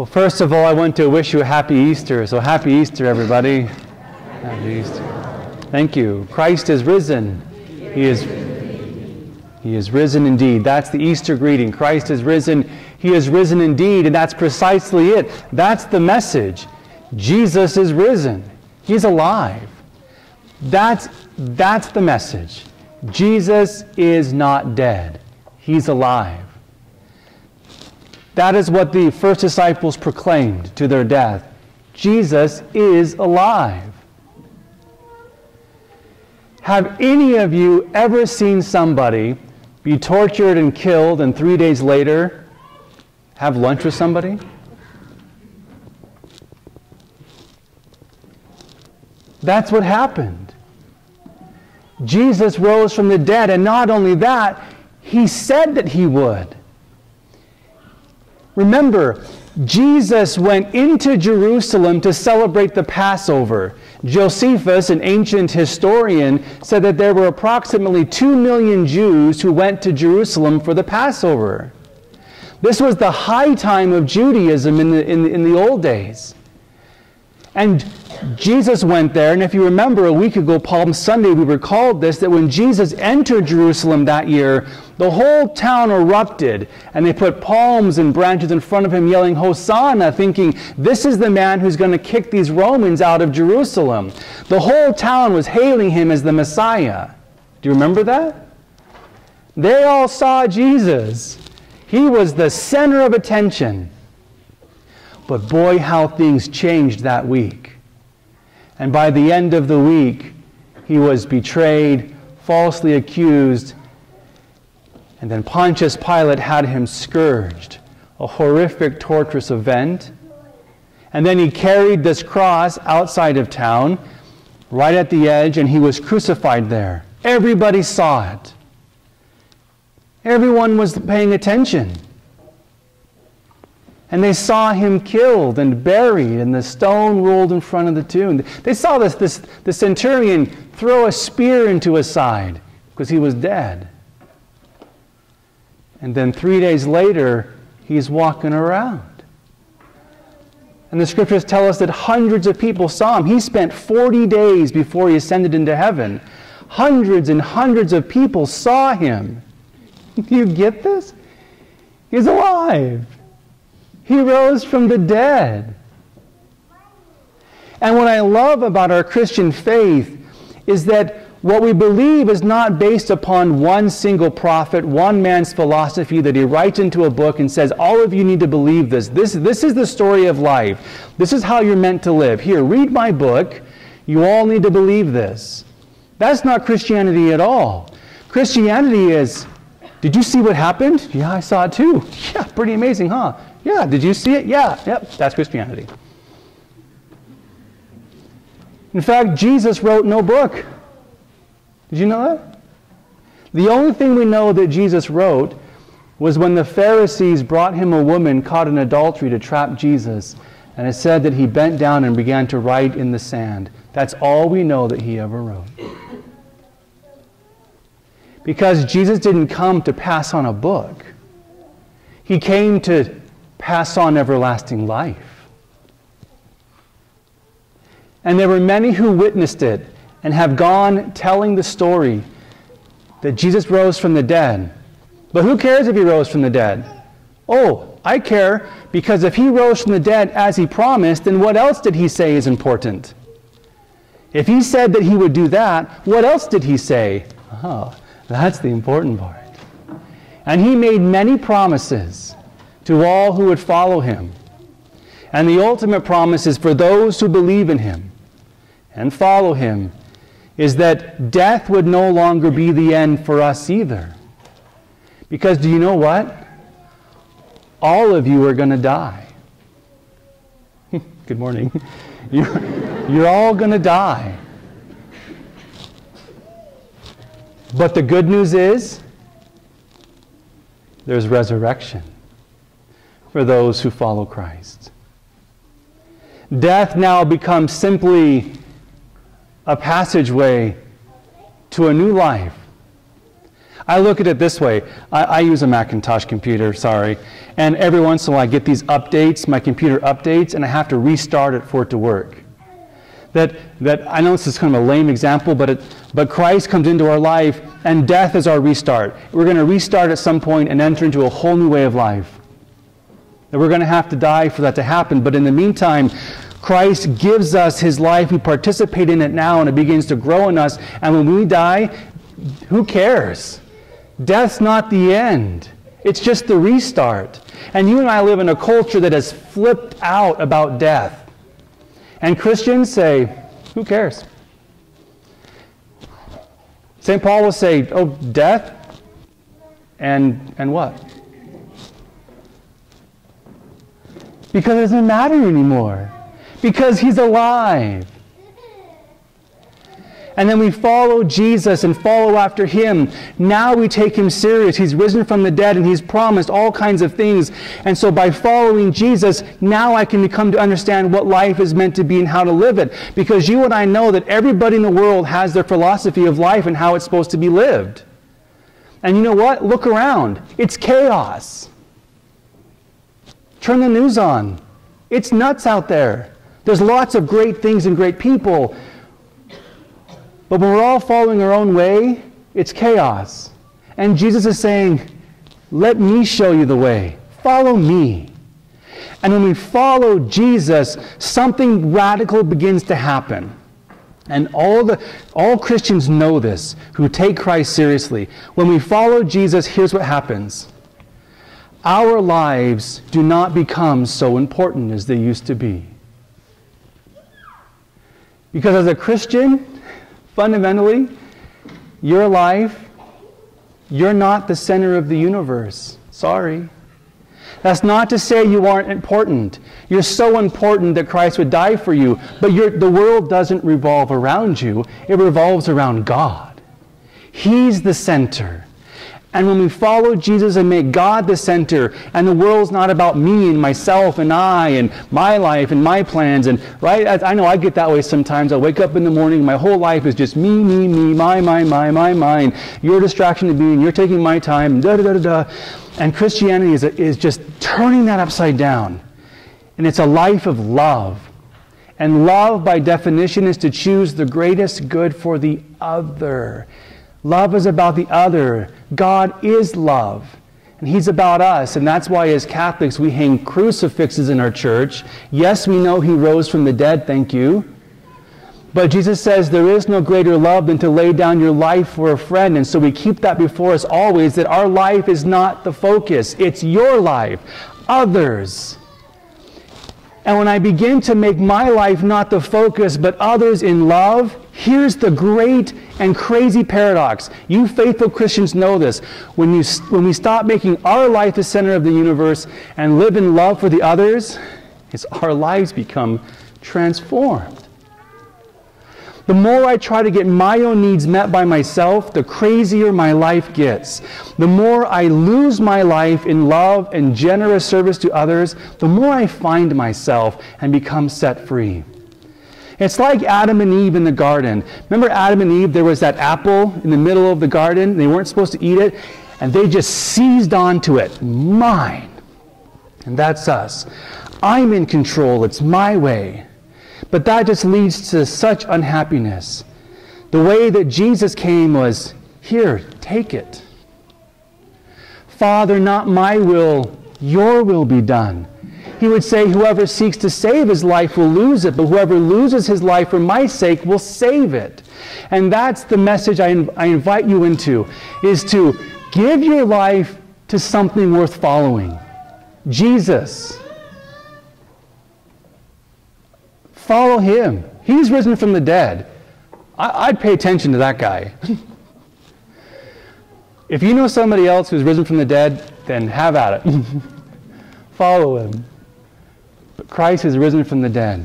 Well, first of all, I want to wish you a happy Easter. So happy Easter, everybody. Happy Easter. Thank you. Christ is risen. He is risen indeed. That's the Easter greeting. Christ is risen. He is risen indeed. And that's precisely it. That's the message. Jesus is risen. He's alive. That's the message. Jesus is not dead. He's alive. That is what the first disciples proclaimed to their death. Jesus is alive. Have any of you ever seen somebody be tortured and killed and 3 days later have lunch with somebody? That's what happened. Jesus rose from the dead, and not only that, He said that He would. Remember, Jesus went into Jerusalem to celebrate the Passover. Josephus, an ancient historian, said that there were approximately 2 million Jews who went to Jerusalem for the Passover. This was the high time of Judaism in the old days. And Jesus went there, and if you remember a week ago, Palm Sunday, we recalled this, that when Jesus entered Jerusalem that year, the whole town erupted, and they put palms and branches in front of Him, yelling, Hosanna, thinking, this is the man who's going to kick these Romans out of Jerusalem. The whole town was hailing Him as the Messiah. Do you remember that? They all saw Jesus. He was the center of attention. But boy, how things changed that week. And by the end of the week, He was betrayed, falsely accused, and then Pontius Pilate had Him scourged, a horrific, torturous event. And then He carried this cross outside of town, right at the edge, and He was crucified there. Everybody saw it. Everyone was paying attention. And they saw Him killed and buried, and the stone rolled in front of the tomb. They saw the centurion throw a spear into His side because He was dead. And then 3 days later, He's walking around. And the Scriptures tell us that hundreds of people saw Him. He spent 40 days before He ascended into heaven. Hundreds and hundreds of people saw Him. Do you get this? He's alive. He rose from the dead. And what I love about our Christian faith is that what we believe is not based upon one single prophet, one man's philosophy that he writes into a book and says, all of you need to believe this. This is the story of life. This is how you're meant to live. Here, read my book. You all need to believe this. That's not Christianity at all. Christianity is, did you see what happened? Yeah, I saw it too. Yeah, pretty amazing, huh? Yeah, did you see it? Yeah, yep, that's Christianity. In fact, Jesus wrote no book. Did you know that? The only thing we know that Jesus wrote was when the Pharisees brought Him a woman caught in adultery to trap Jesus. And it said that He bent down and began to write in the sand. That's all we know that He ever wrote. Because Jesus didn't come to pass on a book. He came to pass on everlasting life. And there were many who witnessed it and have gone telling the story that Jesus rose from the dead. But who cares if He rose from the dead? Oh, I care, because if He rose from the dead as He promised, then what else did He say is important? If He said that He would do that, what else did He say? Oh, that's the important part. And He made many promises to all who would follow Him. And the ultimate promise is for those who believe in Him and follow Him, is that death would no longer be the end for us either. Because do you know what? All of you are going to die. Good morning. You're all going to die. But the good news is, there's resurrection for those who follow Christ. Death now becomes simply a passageway to a new life. I look at it this way. I use a Macintosh computer, sorry. And every once in a while I get these updates, my computer updates, and I have to restart it for it to work. That I know this is kind of a lame example, but Christ comes into our life and death is our restart. We're going to restart at some point and enter into a whole new way of life. That we're going to have to die for that to happen. But in the meantime, Christ gives us his life. We participate in it now and it begins to grow in us. And when we die, who cares? Death's not the end. It's just the restart. And you and I live in a culture that has flipped out about death. And Christians say, who cares? St. Paul will say, oh, death? And what? Because it doesn't matter anymore. Because he's alive. And then we follow Jesus and follow after him. Now we take him serious. He's risen from the dead and he's promised all kinds of things. And so by following Jesus, now I can come to understand what life is meant to be and how to live it. Because you and I know that everybody in the world has their philosophy of life and how it's supposed to be lived. And you know what? Look around. It's chaos. Turn the news on. It's nuts out there. There's lots of great things and great people. But when we're all following our own way, it's chaos. And Jesus is saying, let me show you the way. Follow me. And when we follow Jesus, something radical begins to happen. And all Christians know this, who take Christ seriously. When we follow Jesus, here's what happens. Our lives do not become so important as they used to be. Because as a Christian, fundamentally, your life, you're not the center of the universe. Sorry. That's not to say you aren't important. You're so important that Christ would die for you. But the world doesn't revolve around you. It revolves around God. He's the center. And when we follow Jesus and make God the center, and the world's not about me and myself and I and my life and my plans, and right? I know I get that way sometimes. I wake up in the morning, my whole life is just me, mine. You're a distraction to me, and you're taking my time, da-da-da-da-da. And Christianity is just turning that upside down. And it's a life of love. And love, by definition, is to choose the greatest good for the other. Love is about the other. God is love. And he's about us. And that's why as Catholics we hang crucifixes in our church. Yes, we know he rose from the dead, thank you. But Jesus says there is no greater love than to lay down your life for a friend. And so we keep that before us always, that our life is not the focus. It's your life. Others. And when I begin to make my life not the focus, but others in love, here's the great and crazy paradox. You faithful Christians know this. When we stop making our life the center of the universe and live in love for the others, our lives become transformed. The more I try to get my own needs met by myself, the crazier my life gets. The more I lose my life in love and generous service to others, the more I find myself and become set free. It's like Adam and Eve in the garden. Remember Adam and Eve, there was that apple in the middle of the garden. They weren't supposed to eat it, and they just seized onto it. Mine. And that's us. I'm in control. It's my way. But that just leads to such unhappiness. The way that Jesus came was, here, take it. Father, not my will, your will be done. He would say, whoever seeks to save his life will lose it, but whoever loses his life for my sake will save it. And that's the message I invite you into, is to give your life to something worth following. Jesus. Follow him. He's risen from the dead. I'd pay attention to that guy. If you know somebody else who's risen from the dead, then have at it. Follow him. But Christ has risen from the dead.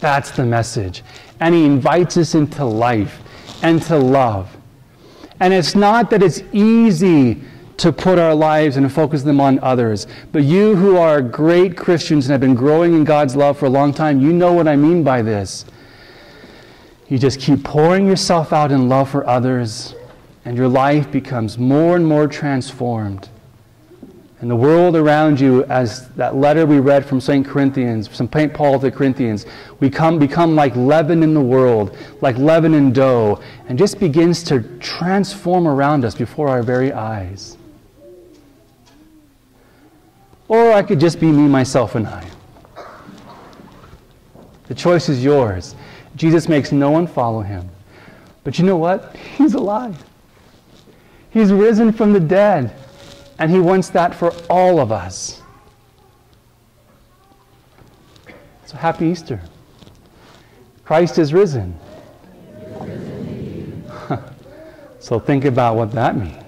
That's the message. And he invites us into life and to love. And it's not that it's easy to put our lives and focus them on others. But you who are great Christians and have been growing in God's love for a long time, you know what I mean by this. You just keep pouring yourself out in love for others, and your life becomes more and more transformed. And the world around you, as that letter we read from St. Corinthians, from St. Paul to the Corinthians, we become like leaven in the world, like leaven in dough, and just begins to transform around us before our very eyes. Or I could just be me, myself, and I. The choice is yours. Jesus makes no one follow him. But you know what? He's alive. He's risen from the dead. And he wants that for all of us. So happy Easter. Christ is risen. So think about what that means.